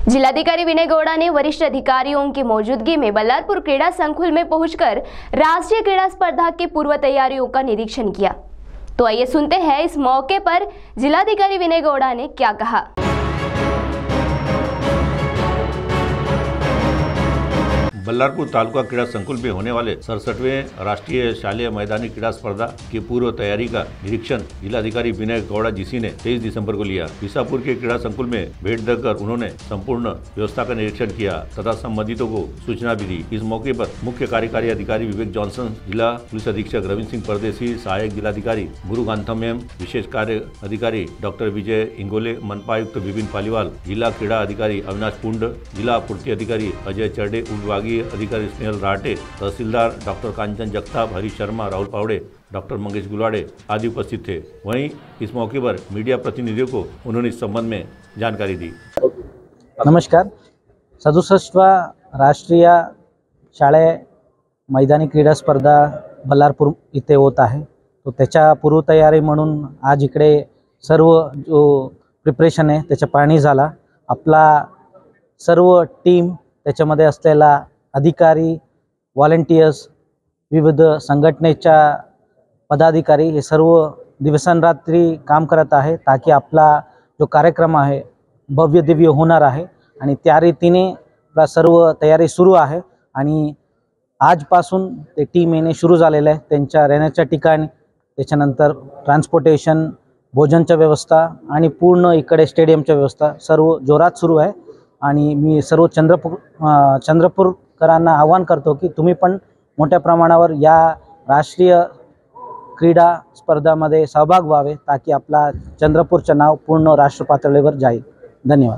जिलाधिकारी विनय गौड़ा ने वरिष्ठ अधिकारियों की मौजूदगी में बल्लारपुर क्रीड़ा संकुल में पहुंचकर राष्ट्रीय क्रीड़ा स्पर्धा की पूर्व तैयारियों का निरीक्षण किया। तो आइए सुनते हैं इस मौके पर जिलाधिकारी विनय गौड़ा ने क्या कहा। बल्लारपुर तालुका क्रीड़ा संकुल में होने वाले 67वें राष्ट्रीय शालेय मैदानी क्रीड़ा स्पर्धा की पूर्व तैयारी का निरीक्षण जिलाधिकारी विनय गौड़ा जीसी ने 23 दिसंबर को लिया। विसापुर के क्रीड़ा संकुल में भेंट देकर उन्होंने संपूर्ण व्यवस्था का निरीक्षण किया तथा संबंधितों को सूचना भी दी। इस मौके पर मुख्य कार्यकारी अधिकारी विवेक जॉनसन, जिला पुलिस अधीक्षक रविंद्र सिंह परदेसी, सहायक जिलाधिकारी गुरुकांतम एम, विशेष कार्य अधिकारी डॉक्टर विजय इंगोले, मनपायुक्त विपिन पालीवाल, जिला क्रीड़ा अधिकारी अविनाश पुंड, जिला पूर्ति अधिकारी अजय चरडे, विभागीय अधिकारी स्नेहल राहटे, तहसीलदार डॉक्टर कांचन जगताप, हरीश शर्मा, राहुल पावड़े, डॉक्टर मंगेश गुलाड़े आदि उपस्थित थे। वहीं इस मौके पर मीडिया प्रतिनिधियों को उन्होंने इस संबंध में जानकारी दी। नमस्कार। 67वा राष्ट्रीय शालेय मैदानी क्रीडा स्पर्धा बल्लारपूर इथे होत आहे। तो त्याच्या पूर्वतयारी म्हणून आज इकडे सर्व जो प्रिपरेशन आहे त्याचा पाहणी झाला। आपला सर्व टीम, त्याच्यामध्ये असलेला अधिकारी, व्हॉलंटियर्स, विविध संघटनेच्या पदाधिकारी हे सर्व दिवसरात्री काम करत आहे ताकि आपला जो कार्यक्रम आहे भव्य दिव्य होणार आहे आणि त्या रीतीने सर्व तयारी सुरू आहे। आणि आजपासून ते टीम येणे सुरू झालेले आहे। त्यांच्या राहण्याच्या ठिकाणी, त्याच्यानंतर ट्रान्सपोर्टेशन, भोजनच्या व्यवस्था आणि पूर्ण इकडे स्टेडियमच्या व्यवस्था सर्व जोरात सुरू आहे। आणि मी सर्व चंद्रपूरकरांना आवाहन करतो की तुम्ही पण मोठ्या प्रमाणावर या राष्ट्रीय क्रीडा स्पर्धामध्ये सहभाग व्हावे ताकि आपला चंद्रपूरचं नाव पूर्ण राष्ट्र पातळीवर जाईल। धन्यवाद।